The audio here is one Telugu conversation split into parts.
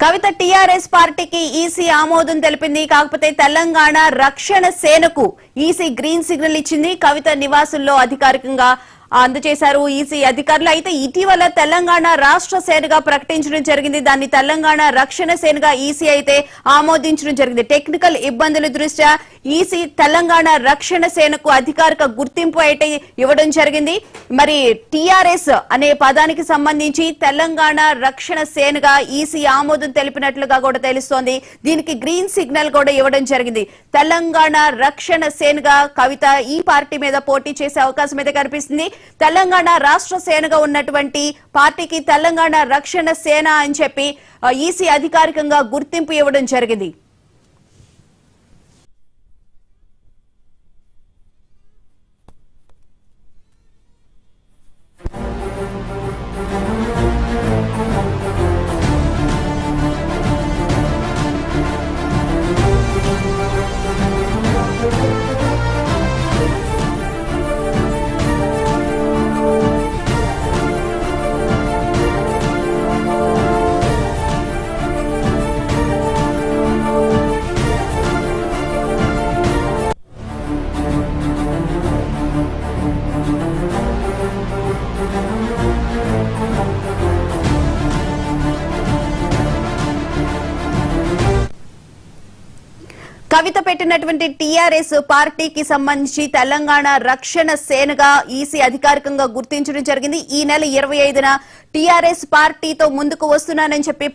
కవిత టీఆర్ఎస్ పార్టీకి ఈసీ ఆమోదం తెలిపింది. కాకపోతే తెలంగాణ రక్షణ సేనకు ఈసీ గ్రీన్ సిగ్నల్ ఇచ్చింది. కవిత నివాసుల్లో అధికారికంగా అందజేశారు ఈసీ అధికారులు. అయితే ఇటీవల తెలంగాణ రాష్ట్ర సేనగా ప్రకటించడం జరిగింది. దాన్ని తెలంగాణ రక్షణ సేనగా ఈసీ అయితే ఆమోదించడం జరిగింది. టెక్నికల్ ఇబ్బందుల దృష్ట్యా ఈసీ తెలంగాణ రక్షణ సేనకు అధికారిక గుర్తింపు అయితే ఇవ్వడం జరిగింది. మరి టీఆర్ఎస్ అనే పదానికి సంబంధించి తెలంగాణ రక్షణ సేనగా ఈసీ ఆమోదం తెలిపినట్లుగా కూడా తెలుస్తోంది. దీనికి గ్రీన్ సిగ్నల్ కూడా ఇవ్వడం జరిగింది. తెలంగాణ రక్షణ సేనగా కవిత ఈ పార్టీ మీద పోటీ చేసే అవకాశం అయితే కనిపిస్తుంది. తెలంగాణ రాష్ట్ర సేనగా ఉన్నటువంటి పార్టీకి తెలంగాణ రక్షణ సేన అని చెప్పి ఈసీ అధికారికంగా గుర్తింపు ఇవ్వడం జరిగింది. కవిత పెట్టినటువంటి టీఆర్ఎస్ పార్టీకి సంబంధించి తెలంగాణ రక్షణ సేనగా ఈసీ అధికారికంగా గుర్తించడం జరిగింది. ఈ నెల 25న టీఆర్ఎస్ పార్టీతో ముందుకు వస్తున్నానని చెప్పి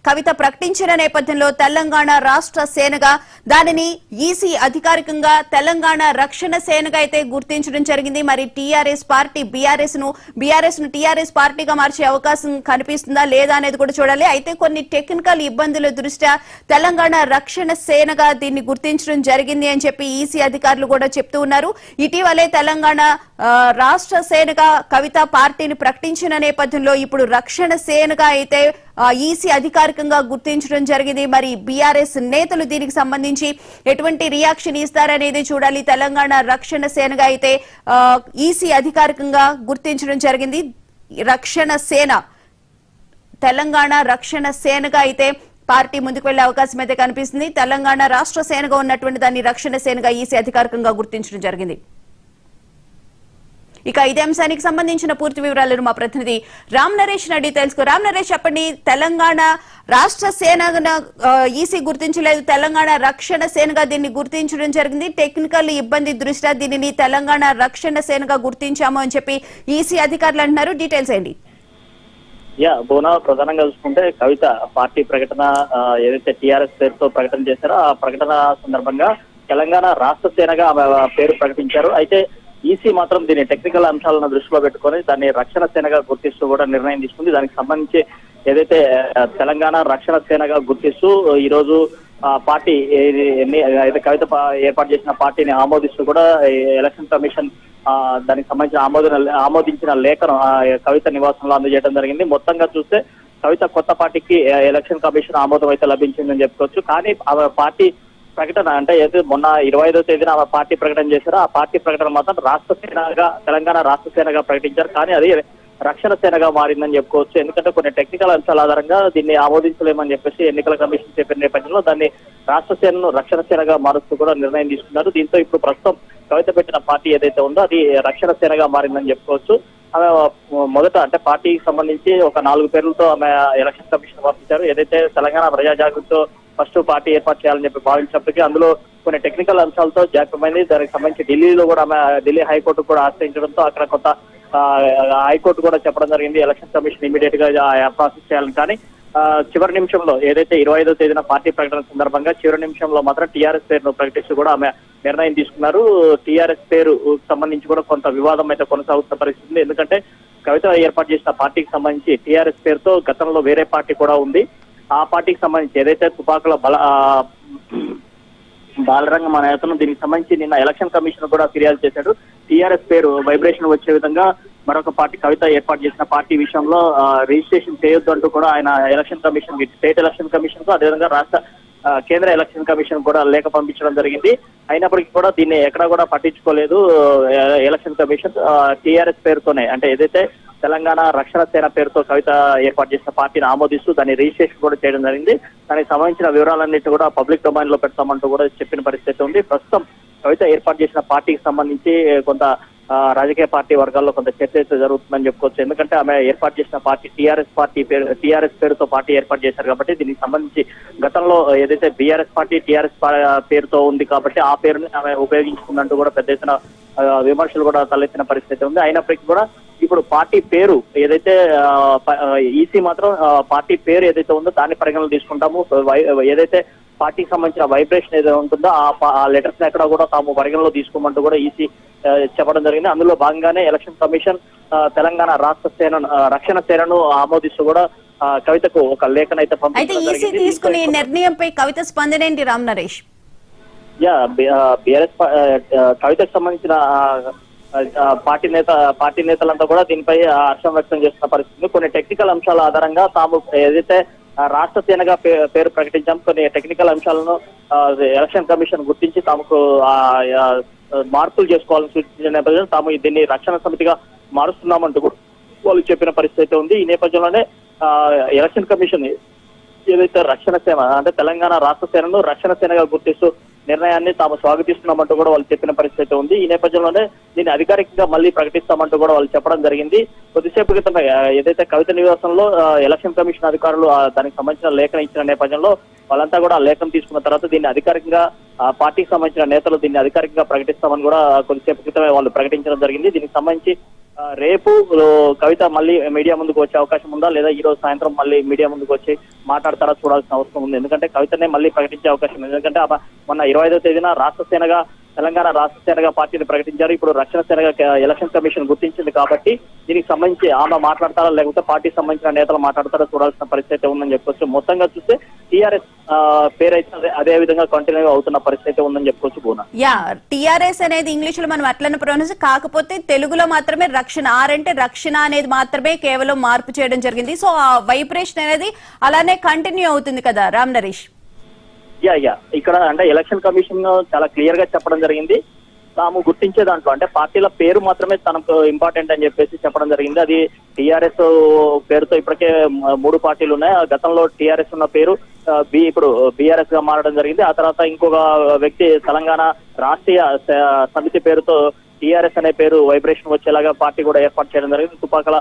కవిత ప్రకటించిన నేపథ్యంలో తెలంగాణ రాష్ట్ర సేనగా దానిని ఈసీ అధికారికంగా తెలంగాణ రక్షణ సేనగా అయితే గుర్తించడం జరిగింది. మరి టీఆర్ఎస్ పార్టీ బీఆర్ఎస్ ను టీఆర్ఎస్ పార్టీగా మార్చే అవకాశం కనిపిస్తుందా లేదా అనేది కూడా చూడాలి. అయితే కొన్ని టెక్నికల్ ఇబ్బందుల దృష్ట్యా తెలంగాణ రక్షణ సేనగా దీన్ని గుర్తించడం జరిగింది అని చెప్పి ఈసీ అధికారులు కూడా చెప్తూ ఉన్నారు. ఇటీవలే తెలంగాణ రాష్ట్ర సేనగా కవిత పార్టీని ప్రకటించిన నేపథ్యంలో ఇప్పుడు రక్షణ సేనగా అయితే ఈసీ అధికారికంగా గుర్తించడం జరిగింది. మరి బీఆర్ఎస్ నేతలు దీనికి సంబంధించి ఎటువంటి రియాక్షన్ ఇస్తారనేది చూడాలి. తెలంగాణ రక్షణ సేనగా అయితే ఈసీ అధికారికంగా గుర్తించడం జరిగింది. రక్షణ సేన తెలంగాణ రక్షణ సేనగా అయితే పార్టీ ముందుకు వెళ్లే అవకాశం అయితే కనిపిస్తుంది. తెలంగాణ రాష్ట్ర సేనగా ఉన్నటువంటి దాన్ని రక్షణ సేనగా ఈసీ అధికారికంగా గుర్తించడం జరిగింది. ఇక ఇదే అంశానికి సంబంధించిన పూర్తి వివరాలను మా ప్రతినిధి రామ్ నరేష్ అడిగి తెలుసుకో. రామ్ నరేష్, చెప్పండి, తెలంగాణ రాష్ట్ర సేనగా ఈసీ గుర్తించలేదు, తెలంగాణ రక్షణ సేనగా దీన్ని గుర్తించడం జరిగింది. టెక్నికల్ ఇబ్బంది దృష్ట్యా దీనిని తెలంగాణ రక్షణ సేనగా గుర్తించాము అని చెప్పి ఈసీ అధికారులు అంటున్నారు. డీటెయిల్స్ ఏంటి? బోనా, ప్రధానంగా చూసుకుంటే కవిత పార్టీ ప్రకటన ఏదైతే టీఆర్ఎస్ పేరుతో ప్రకటన చేశారో ఆ ప్రకటన సందర్భంగా తెలంగాణ రాష్ట్ర సేనగా పేరు ప్రకటించారు. అయితే ఈసీ మాత్రం దీని టెక్నికల్ అంశాలను దృష్టిలో పెట్టుకొని దాన్ని రక్షణ సేనగా గుర్తిస్తూ కూడా నిర్ణయం తీసుకుంది. దానికి సంబంధించి ఏదైతే తెలంగాణ రక్షణ సేనగా గుర్తిస్తూ ఈ రోజు పార్టీ ఏదైతే కవిత ఏర్పాటు చేసిన పార్టీని ఆమోదిస్తూ కూడా ఎలక్షన్ కమిషన్ దానికి సంబంధించిన ఆమోదించిన లేఖను కవిత నివాసంలో అందజేయడం జరిగింది. మొత్తంగా చూస్తే కవిత కొత్త పార్టీకి ఎలక్షన్ కమిషన్ ఆమోదం అయితే లభించిందని చెప్పుకోవచ్చు. కానీ ఆమె పార్టీ ప్రకటన అంటే ఏదైతే మొన్న 25వ తేదీన ఆమె పార్టీ ప్రకటన చేశారో ఆ పార్టీ ప్రకటన మాత్రం రాష్ట్ర సేనగా తెలంగాణ రాష్ట్ర సేనగా ప్రకటించారు. కానీ అది రక్షణ సేనగా మారిందని చెప్పుకోవచ్చు. ఎందుకంటే కొన్ని టెక్నికల్ అంశాల ఆధారంగా దీన్ని ఆమోదించలేమని చెప్పేసి ఎన్నికల కమిషన్ చెప్పిన నేపథ్యంలో దాన్ని రాష్ట్ర సేనను రక్షణ సేనగా మారుస్తూ కూడా నిర్ణయం తీసుకున్నారు. దీంతో ఇప్పుడు ప్రస్తుతం కవిత పెట్టిన పార్టీ ఏదైతే ఉందో అది రక్షణ సేనగా మారిందని చెప్పుకోవచ్చు. ఆమె మొదట అంటే పార్టీకి సంబంధించి ఒక 4 పేర్లతో ఆమె ఎలక్షన్ కమిషన్ పంపించారు. ఏదైతే తెలంగాణ ప్రజా జాగృతితో ఫస్ట్ పార్టీ ఏర్పాటు చేయాలని చెప్పి భావించినప్పటికీ అందులో కొన్ని టెక్నికల్ అంశాలతో జాప్యమైంది. దానికి సంబంధించి ఢిల్లీలో కూడా ఆమె ఢిల్లీ హైకోర్టు కూడా ఆశ్రయించడంతో అక్కడ కొంత హైకోర్టు కూడా చెప్పడం జరిగింది ఎలక్షన్ కమిషన్ ఇమీడియట్ గా ప్రాసెస్ చేయాలని. కానీ చివరి నిమిషంలో ఏదైతే 25వ తేదీన పార్టీ ప్రకటన సందర్భంగా చివరి నిమిషంలో మాత్రం టీఆర్ఎస్ పేరును ప్రకటిస్తూ కూడా ఆమె నిర్ణయం తీసుకున్నారు. టీఆర్ఎస్ పేరు సంబంధించి కూడా కొంత వివాదం అయితే కొనసాగుతున్న పరిస్థితి. ఎందుకంటే కవిత ఏర్పాటు చేసిన పార్టీకి సంబంధించి టీఆర్ఎస్ పేరుతో గతంలో వేరే పార్టీ కూడా ఉంది. ఆ పార్టీకి సంబంధించి ఏదైతే తుపాకుల బాలరంగం అనే అతను దీనికి సంబంధించి నిన్న ఎలక్షన్ కమిషన్ కూడా ఫిర్యాదు చేశాడు. టీఆర్ఎస్ పేరు వైబ్రేషన్ వచ్చే విధంగా మరొక పార్టీ కవిత ఏర్పాటు చేసిన పార్టీ విషయంలో రిజిస్ట్రేషన్ చేయొద్దు అంటూ కూడా ఆయన election commission state election commission కు అదేవిధంగా రాష్ట్ర కేంద్ర ఎలక్షన్ కమిషన్ కూడా లేఖ పంపించడం జరిగింది. అయినప్పటికీ కూడా దీన్ని ఎక్కడా కూడా పట్టించుకోలేదు ఎలక్షన్ కమిషన్. టీఆర్ఎస్ పేరుతోనే అంటే ఏదైతే తెలంగాణ రక్షణ సేన పేరుతో కవిత ఏర్పాటు చేసిన పార్టీని ఆమోదిస్తూ దాన్ని రిజిస్ట్రేషన్ కూడా చేయడం జరిగింది. దానికి సంబంధించిన వివరాలన్నింటినీ కూడా పబ్లిక్ డొమైన్ లో పెడతామంటూ కూడా చెప్పిన పరిస్థితి ఉంది. ప్రస్తుతం కవిత ఏర్పాటు చేసిన పార్టీకి సంబంధించి కొంత రాజకీయ పార్టీ వర్గాల్లో కొంత చర్చ అయితే జరుగుతుందని చెప్పుకోవచ్చు. ఎందుకంటే ఆమె ఏర్పాటు చేసిన పార్టీ టీఆర్ఎస్ పేరుతో పార్టీ ఏర్పాటు చేశారు కాబట్టి దీనికి సంబంధించి గతంలో ఏదైతే బీఆర్ఎస్ పార్టీ టీఆర్ఎస్ పేరుతో ఉంది కాబట్టి ఆ పేరుని ఆమె ఉపయోగించుకుందంటూ కూడా పెద్ద ఎత్తున విమర్శలు కూడా తలెత్తిన పరిస్థితి ఉంది. అయినప్పటికీ కూడా ఇప్పుడు పార్టీ పేరు ఏదైతే ఈసీ మాత్రం పార్టీ పేరు ఏదైతే ఉందో దాన్ని పరిగణలో తీసుకుంటాము. ఏదైతే పార్టీకి సంబంధించిన వైబ్రేషన్ ఏదైతే ఉంటుందో ఆ లెటర్స్ ఎక్కడ కూడా తాము పరిగణలో తీసుకోమంటూ కూడా ఈసీ చెప్పడం జరిగింది. అందులో భాగంగానే ఎలక్షన్ కమిషన్ తెలంగాణ రక్షణ సేనను ఆమోదిస్తూ కూడా కవితకు ఒక లేఖను అయితే పంపించడం జరిగింది. తీసుకునే నిర్ణయంపై కవిత స్పందన ఏంటి రామ్ నరేష్? బీఆర్ఎస్ కవితకు సంబంధించిన పార్టీ నేతలంతా కూడా దీనిపై హర్షం వ్యక్తం చేస్తున్న పరిస్థితి. కొన్ని టెక్నికల్ అంశాల ఆధారంగా తాము ఏదైతే రాష్ట్ర సేనగా పేరు ప్రకటించాం, కొన్ని టెక్నికల్ అంశాలను ఎలక్షన్ కమిషన్ గుర్తించి తమకు మార్పులు చేసుకోవాలని సూచించిన నేపథ్యంలో తాము దీన్ని రక్షణ సమితిగా మారుస్తున్నామంటూ వాళ్ళు చెప్పిన పరిస్థితి ఉంది. ఈ నేపథ్యంలోనే ఎలక్షన్ కమిషన్ ఏదైతే రక్షణ సేన అంటే తెలంగాణ రాష్ట్ర సేనను రక్షణ సేనగా గుర్తిస్తూ నిర్ణయాన్ని తాము స్వాగతిస్తున్నామంటూ కూడా వాళ్ళు చెప్పిన పరిస్థితి ఉంది. ఈ నేపథ్యంలోనే దీన్ని అధికారికంగా మళ్ళీ ప్రకటిస్తామంటూ కూడా వాళ్ళు చెప్పడం జరిగింది. కొద్దిసేపు క్రితం ఏదైతే కవిత నివాసంలో ఎలక్షన్ కమిషన్ అధికారులు దానికి సంబంధించిన లేఖను ఇచ్చిన నేపథ్యంలో వాళ్ళంతా కూడా ఆ లేఖను తీసుకున్న తర్వాత దీన్ని అధికారికంగా పార్టీకి సంబంధించిన నేతలు దీన్ని అధికారికంగా ప్రకటిస్తామని కూడా కొద్దిసేపు క్రితమే వాళ్ళు ప్రకటించడం జరిగింది. దీనికి సంబంధించి రేపు కవిత మళ్ళీ మీడియా ముందుకు వచ్చే అవకాశం ఉందా లేదా ఈ రోజు సాయంత్రం మళ్ళీ మీడియా ముందుకు వచ్చి మాట్లాడతారా చూడాల్సిన అవసరం ఉంది. ఎందుకంటే కవితనే మళ్ళీ ప్రకటించే అవకాశం ఉంది. ఎందుకంటే మొన్న 25వ తేదీన తెలంగాణ రాష్ట్ర సేనగా పార్టీని ప్రకటించారు. ఇప్పుడు రక్షణ సేనగా ఎలక్షన్ కమిషన్ గుర్తించింది కాబట్టి దీనికి సంబంధించి ఆమె మాట్లాడతారా లేకపోతే పార్టీకి సంబంధించిన నేతలు మాట్లాడతారా చూడాల్సిన పరిస్థితి ఉందని చెప్పుకోవచ్చు. మొత్తంగా చూస్తే టీఆర్ఎస్ పేరైతే అదే విధంగా కంటిన్యూ అవుతున్న పరిస్థితి ఉందని చెప్పుకోవచ్చు. బోనా టీఆర్ఎస్ అనేది ఇంగ్లీష్ లో మనం అట్లనే ప్రొనౌన్స్, కాకపోతే తెలుగులో మాత్రమే రక్షణ అంటే రక్షణ అనేది మాత్రమే కేవలం మార్పు చేయడం జరిగింది. సో ఆ వైబ్రేషన్ అనేది అలానే కంటిన్యూ అవుతుంది కదా రామ్ నరేష్? ఇక్కడ అంటే ఎలక్షన్ కమిషన్ చాలా క్లియర్ గా చెప్పడం జరిగింది. తాము గుర్తించే దాంట్లో అంటే పార్టీల పేరు మాత్రమే తనకు ఇంపార్టెంట్ అని చెప్పేసి చెప్పడం జరిగింది. అది టీఆర్ఎస్ పేరుతో ఇప్పటికే 3 పార్టీలు ఉన్నాయి. గతంలో టీఆర్ఎస్ ఉన్న పేరు ఇప్పుడు బీఆర్ఎస్ గా మారడం జరిగింది. ఆ తర్వాత ఇంకొక వ్యక్తి తెలంగాణ రాష్ట్రీయ సమితి పేరుతో టీఆర్ఎస్ అనే పేరు వైబ్రేషన్ వచ్చేలాగా పార్టీ కూడా ఏర్పాటు చేయడం జరిగింది. తుపాకల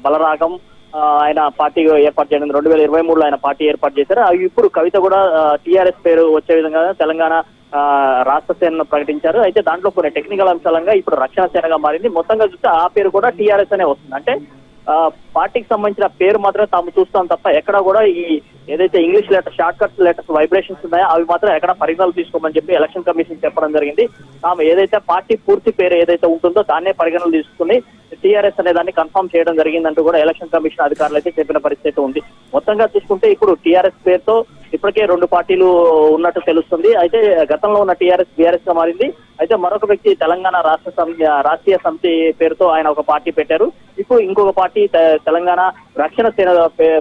బలరాగం ఆయన పార్టీ ఏర్పాటు చేయడం 2023లో ఆయన పార్టీ ఏర్పాటు చేశారు. ఇప్పుడు కవిత కూడా టీఆర్ఎస్ పేరు వచ్చే విధంగా తెలంగాణ రాష్ట్ర సేనను ప్రకటించారు. అయితే దాంట్లో కొన్ని టెక్నికల్ అంశాలంగా ఇప్పుడు రక్షణ సేనగా మారింది. మొత్తంగా చూస్తే ఆ పేరు కూడా టీఆర్ఎస్ అనే వస్తుంది. అంటే పార్టీకి సంబంధించిన పేరు మాత్రమే తాము చూస్తాం తప్ప ఎక్కడ కూడా ఈ ఏదైతే English letter short cuts letters vibrations ఉన్నాయో అవి మాత్రం ఎక్కడ పరిగణలు తీసుకోమని చెప్పి ఎలక్షన్ కమిషన్ చెప్పడం జరిగింది. తాము ఏదైతే పార్టీ పూర్తి పేరు ఏదైతే ఉంటుందో దాన్నే పరిగణలు తీసుకుని టీఆర్ఎస్ అనే దాన్ని కన్ఫర్మ్ చేయడం జరిగిందంటూ కూడా ఎలక్షన్ కమిషన్ అధికారులు అయితే చెప్పిన పరిస్థితి ఉంది. మొత్తంగా చూసుకుంటే ఇప్పుడు టీఆర్ఎస్ పేరుతో ఇప్పటికే 2 పార్టీలు ఉన్నట్టు తెలుస్తుంది. అయితే గతంలో ఉన్న టీఆర్ఎస్ బీఆర్ఎస్ గా మారింది. అయితే మరొక వ్యక్తి తెలంగాణ రాష్ట్రీయ సమితి పేరుతో ఆయన ఒక పార్టీ పెట్టారు. ఇప్పుడు ఇంకొక పార్టీ తెలంగాణ రక్షణ సేన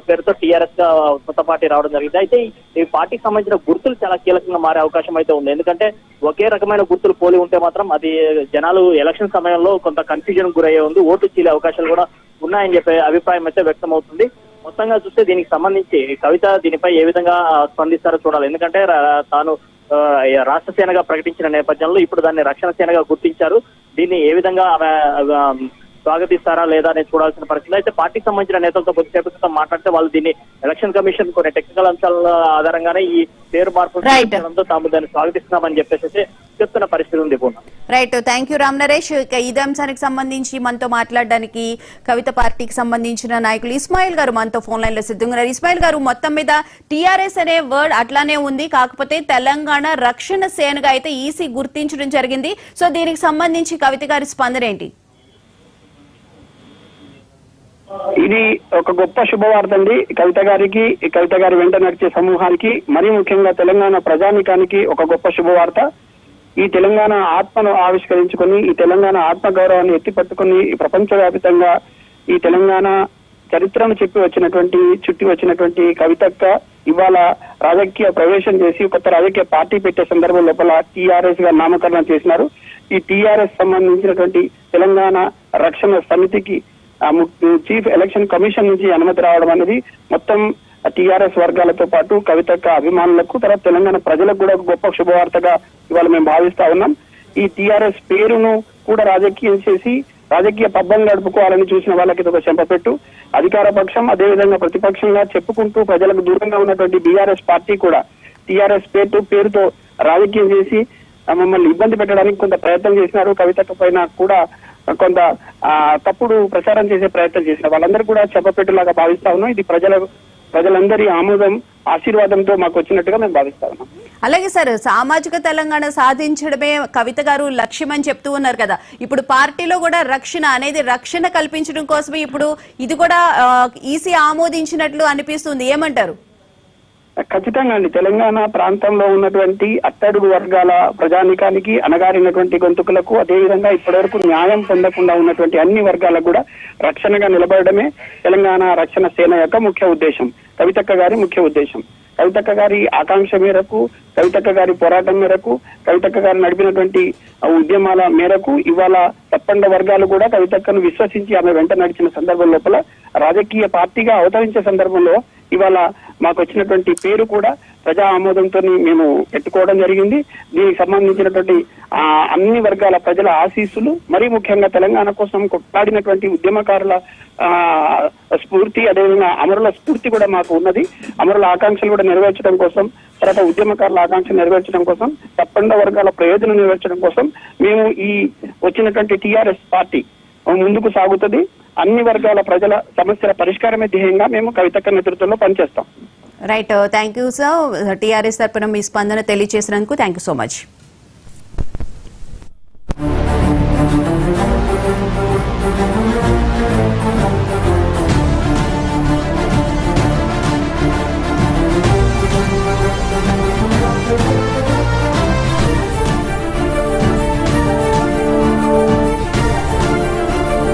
పేరుతో టీఆర్ఎస్ గా కొత్త పార్టీ రావడం జరిగింది. అయితే ఈ పార్టీకి సంబంధించిన గుర్తులు చాలా కీలకంగా మారే అవకాశం అయితే ఉంది. ఎందుకంటే ఒకే రకమైన గుర్తులు పోలి ఉంటే మాత్రం అది జనాలు ఎలక్షన్ సమయంలో కొంత కన్ఫ్యూజన్ గురయ్యే ఉంది, ఓటు చీలే అవకాశాలు కూడా ఉన్నాయని చెప్పే అభిప్రాయం అయితే వ్యక్తం అవుతుంది. మొత్తంగా చూస్తే దీనికి సంబంధించి కవిత దీనిపై ఏ విధంగా స్పందిస్తారో చూడాలి. ఎందుకంటే తాను రాష్ట్ర సేనగా ప్రకటించిన నేపథ్యంలో ఇప్పుడు దాన్ని రక్షణ సేనగా గుర్తించారు. దీన్ని ఏ విధంగా స్వాగతిస్తారా లేదా అనేది చూడాల్సిన పరిస్థితి. అయితే పార్టీకి సంబంధించిన నేతలతో కొద్దిసేపు క్రితం మాట్లాడితే వాళ్ళు దీన్ని ఎలక్షన్ కమిషన్ కొన్ని టెక్నికల్ అంశాల ఆధారంగానే ఈ పేరు మార్పు చేయడంతో తాము దాన్ని స్వాగతిస్తున్నామని చెప్పేసి చెప్తున్న పరిస్థితి ఉంది. Right, thank you Ram Naresh. ఇదే అంశానికి సంబంధించి మనతో మాట్లాడడానికి కవిత పార్టీకి సంబంధించిన నాయకులు ఇస్మాయిల్ గారు మనతో ఫోన్ లైన్ లో సిద్ధంగా ఉన్నారు. ఇస్మాయిల్ గారు, మొత్తం మీద టీఆర్ఎస్ అనే వర్డ్ అట్లానే ఉంది, కాకపోతే తెలంగాణ రక్షణ సేనగా అయితే ఈసీ గుర్తించడం జరిగింది. సో దీనికి సంబంధించి కవిత గారి స్పందన ఏంటి? ఇది ఒక గొప్ప శుభవార్త అండి. కవిత గారి వెంట నడిచే సమూహానికి, మరీ ముఖ్యంగా తెలంగాణ ప్రజానికానికి ఒక గొప్ప శుభవార్త. ఈ తెలంగాణ ఆత్మను ఆవిష్కరించుకొని, ఈ తెలంగాణ ఆత్మ గౌరవాన్ని ఎత్తిపట్టుకుని ప్రపంచవ్యాప్తంగా ఈ తెలంగాణ చరిత్రను చుట్టి వచ్చినటువంటి కవితక్క ఇవాళ రాజకీయ ప్రవేశం చేసి కొత్త రాజకీయ పార్టీ పెట్టే సందర్భం లోపల టీఆర్ఎస్ గా నామకరణం చేసినారు. ఈ టీఆర్ఎస్ సంబంధించినటువంటి తెలంగాణ రక్షణ సమితికి చీఫ్ ఎలక్షన్ కమిషన్ నుంచి అనుమతి రావడం అనేది మొత్తం టీఆర్ఎస్ వర్గాలతో పాటు కవితక్క అభిమానులకు తర్వాత తెలంగాణ ప్రజలకు కూడా ఒక గొప్ప శుభవార్తగా ఇవాళ మేము భావిస్తా ఉన్నాం. ఈ టీఆర్ఎస్ పేరును కూడా రాజకీయం చేసి రాజకీయ పబ్బం గడుపుకోవాలని చూసిన వాళ్ళకి ఇది ఒక చెంపపెట్టు. అధికార పక్షం అదేవిధంగా ప్రతిపక్షంగా చెప్పుకుంటూ ప్రజలకు దూరంగా ఉన్నటువంటి బీఆర్ఎస్ పార్టీ కూడా టీఆర్ఎస్ పేరుతో రాజకీయం చేసి మమ్మల్ని ఇబ్బంది పెట్టడానికి కొంత ప్రయత్నం చేసినారు. కవితక్క పైన కూడా కొంత తప్పుడు ప్రచారం చేసే ప్రయత్నం చేసిన వాళ్ళందరూ కూడా చెంపపెట్టులాగా భావిస్తా ఉన్నాం. ఇది ప్రజలందరి ఆమోదం ఆశీర్వాదంతో మాకు వచ్చినట్టుగా మేము భావిస్తా ఉన్నాం. అలాగే సార్, సామాజిక తెలంగాణ సాధించడమే కవిత గారు లక్ష్యం అని చెప్తూ ఉన్నారు కదా. ఇప్పుడు పార్టీలో కూడా రక్షణ కల్పించడం కోసమే ఇప్పుడు ఇది కూడా ఈసీ ఆమోదించినట్లు అనిపిస్తుంది. ఏమంటారు? ఖచ్చితంగా అండి. తెలంగాణ ప్రాంతంలో ఉన్నటువంటి అట్టడుగు వర్గాల ప్రజానికానికి అణగారినటువంటి గొంతుకులకు అదేవిధంగా ఇప్పటివరకు న్యాయం పొందకుండా ఉన్నటువంటి అన్ని వర్గాలకు కూడా రక్షణగా నిలబడమే తెలంగాణ రక్షణ సేన యొక్క ముఖ్య ఉద్దేశం, కవితక్క గారి ముఖ్య ఉద్దేశం. కవితక్క గారి ఆకాంక్ష మేరకు, కవితక్క గారి పోరాటం మేరకు, కవితక్క గారు నడిపినటువంటి ఉద్యమాల మేరకు ఇవాళ తప్పండ వర్గాలు కూడా కవితక్కను విశ్వసించి ఆమె వెంట నడిచిన సందర్భం లోపల రాజకీయ పార్టీగా అవతరించే సందర్భంలో ఇవాళ మాకు వచ్చినటువంటి పేరు కూడా ప్రజా ఆమోదంతో మేము పెట్టుకోవడం జరిగింది. దీనికి సంబంధించినటువంటి అన్ని వర్గాల ప్రజల ఆశీస్సులు, మరీ ముఖ్యంగా తెలంగాణ కోసం కొట్లాడినటువంటి ఉద్యమకారుల స్ఫూర్తి, అదేవిధంగా అమరుల స్ఫూర్తి కూడా మాకు ఉన్నది. అమరుల ఆకాంక్షలు కూడా నెరవేర్చడం కోసం, తర్వాత ఉద్యమకారుల ఆకాంక్షలు నెరవేర్చడం కోసం, తప్పండ వర్గాల ప్రయోజనం నెరవేర్చడం కోసం మేము ఈ వచ్చినటువంటి టీఆర్ఎస్ పార్టీ ముందుకు సాగుతుంది. అన్ని వర్గాల ప్రజల సమస్యల పరిష్కారమే ధ్యేయంగా మేము కవితక్క నేతృత్వంలో పనిచేస్తాం. Right, thank you sir. TRS తరపున మీ స్పందన తెలియజేసినందుకు థ్యాంక్ యూ సో మచ్.